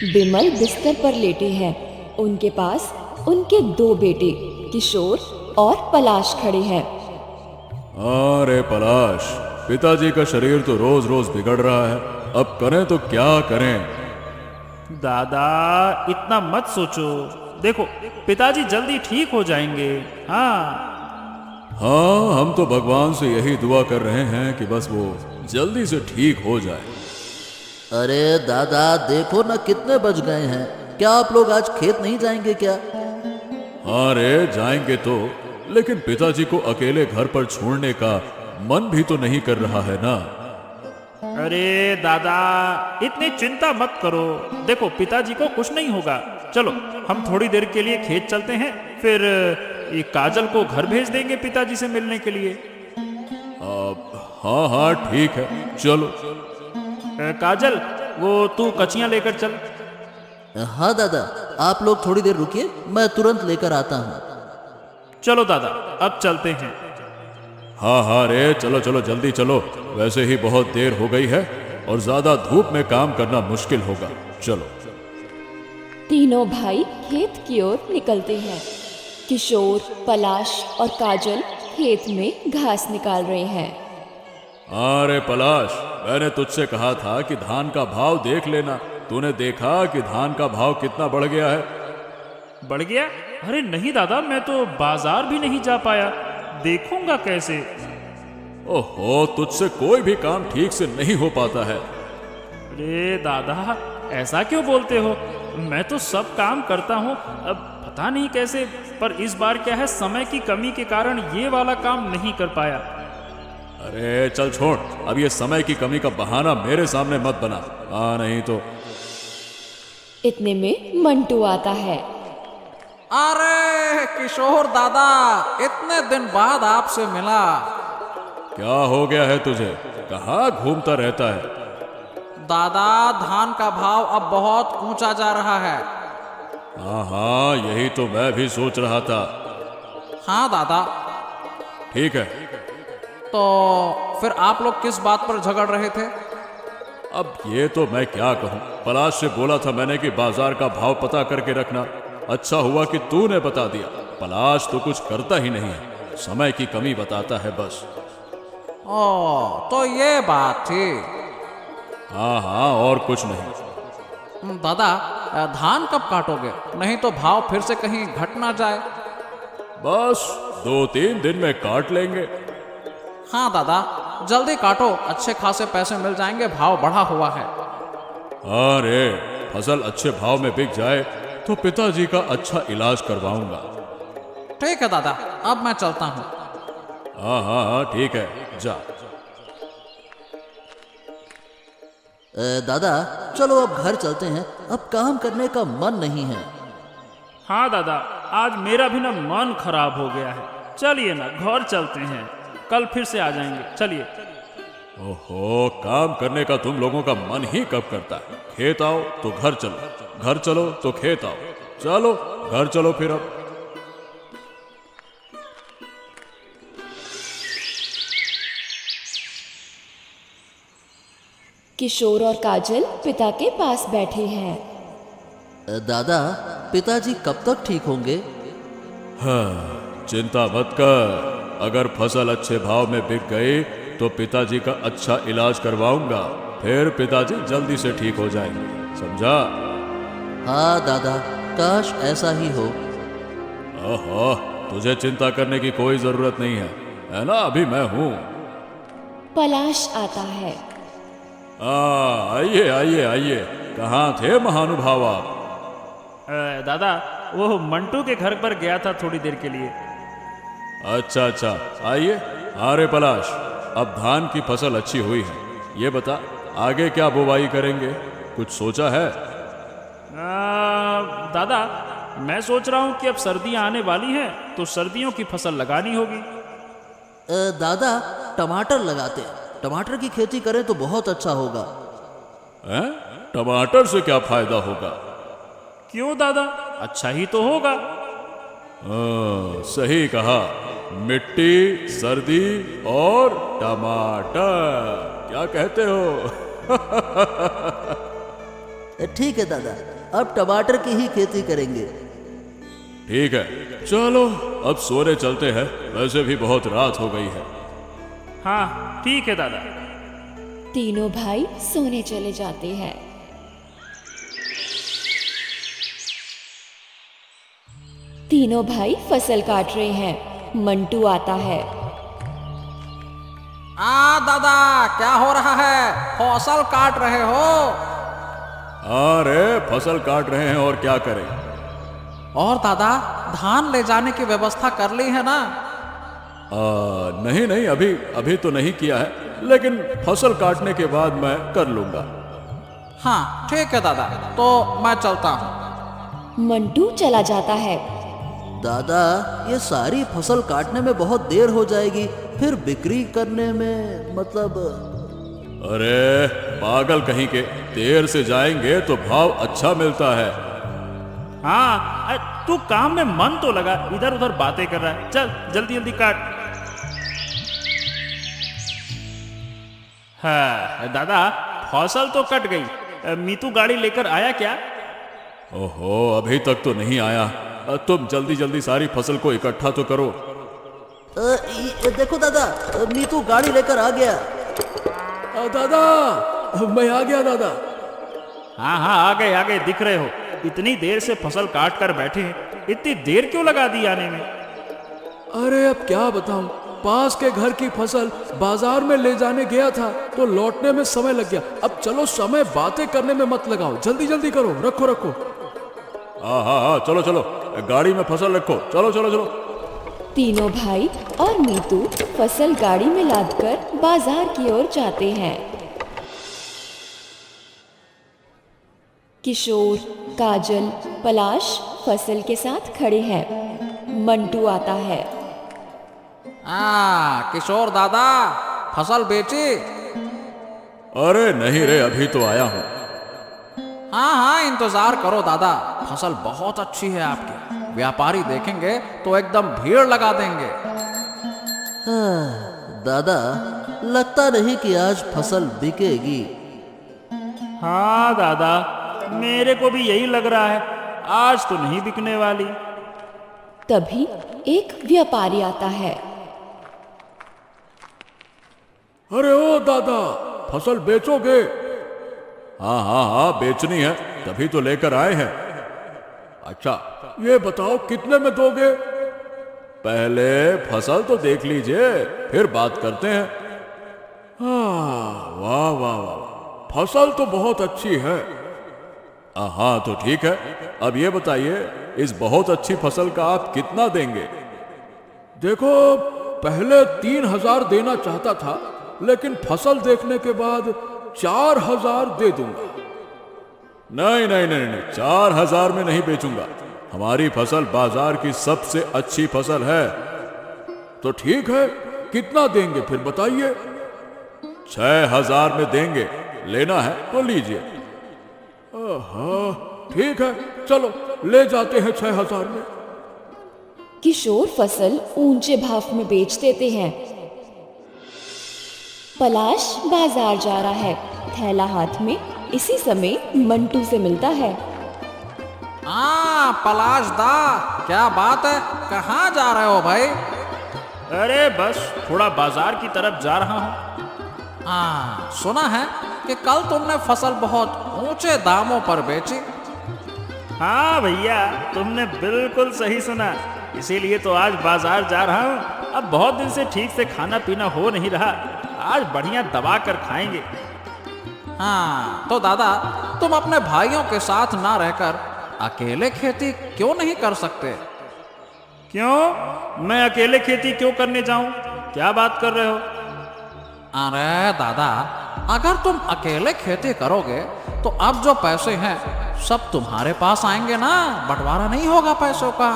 बिमल बिस्तर पर लेटे हैं। उनके पास उनके दो बेटे किशोर और पलाश खड़े हैं। अरे पलाश, पिताजी का शरीर तो रोज रोज बिगड़ रहा है, अब करें तो क्या करें। दादा इतना मत सोचो, देखो पिताजी जल्दी ठीक हो जाएंगे। हाँ हाँ, हम तो भगवान से यही दुआ कर रहे हैं कि बस वो जल्दी से ठीक हो जाए। अरे दादा देखो ना कितने बज गए हैं, क्या आप लोग आज खेत नहीं जाएंगे क्या? हाँ रे, जाएंगे तो, लेकिन पिताजी को अकेले घर पर छोड़ने का मन भी तो नहीं कर रहा है ना। अरे दादा इतनी चिंता मत करो, देखो पिताजी को कुछ नहीं होगा। चलो हम थोड़ी देर के लिए खेत चलते हैं, फिर ये काजल को घर भेज देंगे पिताजी से मिलने के लिए। हाँ हाँ ठीक है, चलो। काजल वो तू कचियां लेकर चल। हाँ दादा, आप लोग थोड़ी देर रुकिए, मैं तुरंत लेकर आता हूँ। चलो दादा अब चलते हैं। हाँ हाँ रे, चलो चलो जल्दी चलो, वैसे ही बहुत देर हो गई है और ज्यादा धूप में काम करना मुश्किल होगा। चलो। तीनों भाई खेत की ओर निकलते हैं। किशोर, पलाश और काजल खेत में घास निकाल रहे हैं। अरे पलाश, मैंने तुझसे कहा था कि धान का भाव देख लेना। तूने देखा कि धान का भाव कितना बढ़ गया है? बढ़ गया? अरे नहीं दादा, मैं तो बाजार भी नहीं जा पाया, देखूंगा कैसे। ओहो, तुझसे कोई भी काम ठीक से नहीं हो पाता है। अरे दादा ऐसा क्यों बोलते हो, मैं तो सब काम करता हूँ, अब पता नहीं कैसे, पर इस बार क्या है, समय की कमी के कारण ये वाला काम नहीं कर पाया। अरे चल छोड़, अब ये समय की कमी का बहाना मेरे सामने मत बना। हाँ नहीं तो। इतने में मंटू आता है। अरे किशोर दादा, इतने दिन बाद आपसे मिला। क्या हो गया है तुझे, कहाँ घूमता रहता है? दादा धान का भाव अब बहुत ऊंचा जा रहा है। हाँ हाँ, यही तो मैं भी सोच रहा था। हाँ दादा। ठीक है, तो फिर आप लोग किस बात पर झगड़ रहे थे? अब ये तो मैं क्या कहूँ, पलाश से बोला था मैंने कि बाजार का भाव पता करके रखना। अच्छा हुआ कि तूने बता दिया। पलाश तो कुछ करता ही नहीं है, समय की कमी बताता है बस। ओ तो ये बात थी। हाँ हाँ, और कुछ नहीं। दादा धान कब काटोगे, नहीं तो भाव फिर से कहीं घट ना जाए। बस 2-3 दिन में काट लेंगे। हाँ दादा जल्दी काटो, अच्छे खासे पैसे मिल जाएंगे, भाव बढ़ा हुआ है। अरे फसल अच्छे भाव में बिक जाए तो पिताजी का अच्छा इलाज करवाऊंगा। ठीक है दादा, अब मैं चलता हूँ। हाँ हाँ हाँ ठीक है, जा। दादा चलो अब घर चलते हैं, अब काम करने का मन नहीं है। हाँ दादा, आज मेरा भी ना मन खराब हो गया है, चलिए ना घर चलते हैं, कल फिर से आ जाएंगे, चलिए। ओहो, काम करने का तुम लोगों का मन ही कब करता है? खेत आओ तो घर चलो, घर चलो तो खेत आओ। चलो घर चलो फिर अब। किशोर और काजल पिता के पास बैठे हैं। दादा पिताजी कब तक ठीक होंगे? हाँ, चिंता मत कर, अगर फसल अच्छे भाव में बिक गई तो पिताजी का अच्छा इलाज करवाऊंगा, फिर पिताजी जल्दी से ठीक हो जाएंगे, समझा? हाँ दादा, काश ऐसा ही हो। ओहो, तुझे चिंता करने की कोई जरूरत नहीं है ना, अभी मैं हूँ। पलाश आता है। आइए आइए आइए, कहाँ थे महानुभाव आप? दादा वो मंटू के घर पर गया था थोड़ी देर के लिए। अच्छा अच्छा, आइए। अरे पलाश, अब धान की फसल अच्छी हुई है, ये बता आगे क्या बुवाई करेंगे, कुछ सोचा है? दादा मैं सोच रहा हूँ कि अब सर्दियाँ आने वाली हैं तो सर्दियों की फसल लगानी होगी। दादा टमाटर लगाते हैं, टमाटर की खेती करें तो बहुत अच्छा होगा। हैं? टमाटर से क्या फायदा होगा? क्यों दादा, अच्छा ही तो होगा। सही कहा, मिट्टी, सर्दी और टमाटर, क्या कहते हो? ठीक है दादा, अब टमाटर की ही खेती करेंगे। ठीक है, चलो अब सोने चलते हैं, वैसे भी बहुत रात हो गई है। हाँ ठीक है दादा। तीनों भाई सोने चले जाते हैं। तीनों भाई फसल काट रहे हैं। मंटू आता है। दादा क्या हो रहा है? फसल काट रहे हो? अरे फसल काट रहे हैं और क्या करें। और दादा धान ले जाने की व्यवस्था कर ली है ना? नहीं नहीं, अभी तो नहीं किया है, लेकिन फसल काटने के बाद मैं कर लूंगा। हाँ ठीक है दादा, तो मैं चलता हूँ। मंटू चला जाता है। दादा ये सारी फसल काटने में बहुत देर हो जाएगी, फिर बिक्री करने में मतलब। अरे पागल कहीं के, देर से जाएंगे तो भाव अच्छा मिलता है। हाँ तू काम में मन तो लगा, इधर उधर बातें कर रहा है। चल जल्दी जल्दी काट। हाँ दादा फसल तो कट गई। मीतू गाड़ी लेकर आया क्या? ओहो, अभी तक तो नहीं आया। तुम जल्दी जल्दी सारी फसल को इकट्ठा तो करो। देखो दादा, नीतू गाड़ी लेकर आ गया। दादा मैं आ गया दादा। हाँ हाँ आ गए दिख रहे हो। इतनी देर से फसल काट कर बैठे हैं, इतनी देर क्यों लगा दी आने में? अरे अब क्या बताऊं, पास के घर की फसल बाजार में ले जाने गया था तो लौटने में समय लग गया। अब चलो समय बातें करने में मत लगाओ, जल्दी जल्दी करो, रखो। हाँ चलो चलो, गाड़ी में फसल रखो, चलो चलो चलो। तीनों भाई और मीतू फसल गाड़ी में लादकर बाजार की ओर जाते हैं। किशोर, काजल, पलाश फसल के साथ खड़े हैं। मंटू आता है। किशोर दादा फसल बेची? अरे नहीं रे, अभी तो आया हूँ। हाँ इंतजार करो दादा, फसल बहुत अच्छी है आपकी। व्यापारी देखेंगे तो एकदम भीड़ लगा देंगे। दादा लगता नहीं कि आज फसल बिकेगी। हाँ दादा मेरे को भी यही लग रहा है, आज तो नहीं बिकने वाली। तभी एक व्यापारी आता है। अरे ओ दादा, फसल बेचोगे? हाँ बेचनी है, तभी तो लेकर आए हैं। अच्छा ये बताओ कितने में दोगे? पहले फसल तो देख लीजिए, फिर बात करते हैं। वाह वाह वाह, फसल तो बहुत अच्छी है। हाँ तो ठीक है, अब ये बताइए इस बहुत अच्छी फसल का आप कितना देंगे? देखो पहले 3,000 देना चाहता था, लेकिन फसल देखने के बाद 4,000 दे दूंगा। नहीं, 4,000 में नहीं बेचूंगा। हमारी फसल बाजार की सबसे अच्छी फसल है। तो ठीक है, कितना देंगे फिर बताइए। 6,000 में देंगे, लेना है तो लीजिए। ठीक है, चलो ले जाते हैं 6,000 में। किशोर फसल ऊंचे भाव में बेच देते हैं। पलाश बाजार जा रहा है, थैला हाथ में। इसी समय मंटू से मिलता है। पलाश दा क्या बात है, कहाँ जा रहे हो भाई? अरे बस थोड़ा बाजार की तरफ जा रहा हूँ। सुना है कि कल तुमने फसल बहुत ऊंचे दामों पर बेची। हाँ भैया तुमने बिल्कुल सही सुना, इसीलिए तो आज बाजार जा रहा हूँ। अब बहुत दिन से ठीक से खाना पीना हो नहीं रहा, आज बढ़िया दबा कर खाएंगे। तो दादा तुम अपने भाइयों के साथ ना रहकर अकेले खेती क्यों नहीं कर सकते? क्यों? मैं अकेले खेती क्यों करने जाऊं? क्या बात कर रहे हो? अरे दादा, अगर तुम अकेले खेती करोगे तो अब जो पैसे हैं सब तुम्हारे पास आएंगे ना, बंटवारा नहीं होगा पैसों का।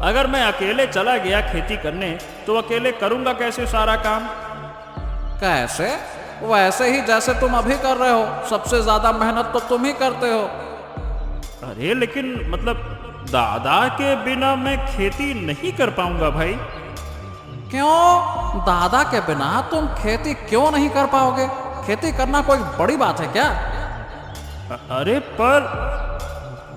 अगर मैं अकेले चला गया खेती करने तो अकेले करूंगा कैसे सारा काम? कैसे? वैसे ही जैसे तुम अभी कर रहे हो, सबसे ज्यादा मेहनत तो तुम ही करते हो। अरे लेकिन मतलब दादा के बिना मैं खेती नहीं कर पाऊंगा भाई। क्यों? दादा के बिना तुम खेती क्यों नहीं कर पाओगे? खेती करना कोई बड़ी बात है क्या? अरे पर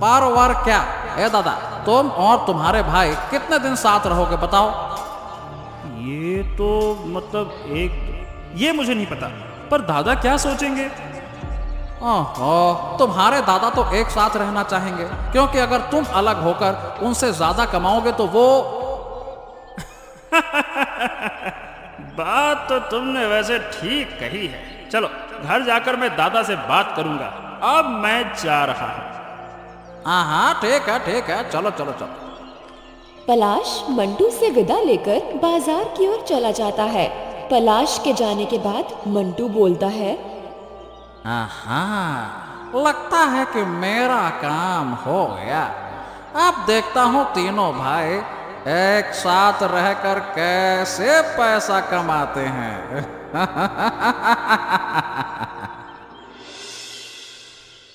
वर क्या? ए दादा, तुम और तुम्हारे भाई कितने दिन साथ रहोगे बताओ? ये तो मतलब ये मुझे नहीं पता, पर दादा क्या सोचेंगे? ओहो, तुम्हारे दादा तो एक साथ रहना चाहेंगे, क्योंकि अगर तुम अलग होकर उनसे ज्यादा कमाओगे तो वो बात तो तुमने वैसे ठीक कही है। चलो घर जाकर मैं दादा से बात करूंगा। अब मैं जा रहा हूं। हाँ ठीक है, चलो चलो चलो। पलाश मंटू से विदा लेकर बाजार की ओर चला जाता है। पलाश के जाने के बाद मंटू बोलता है, हाँ, लगता है कि मेरा काम हो गया। अब देखता हूँ तीनों भाई एक साथ रहकर कैसे पैसा कमाते हैं।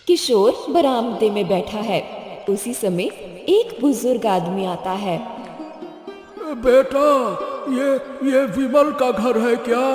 किशोर बरामदे में बैठा है। उसी समय एक बुजुर्ग आदमी आता है। बेटा, ये विमल का घर है क्या?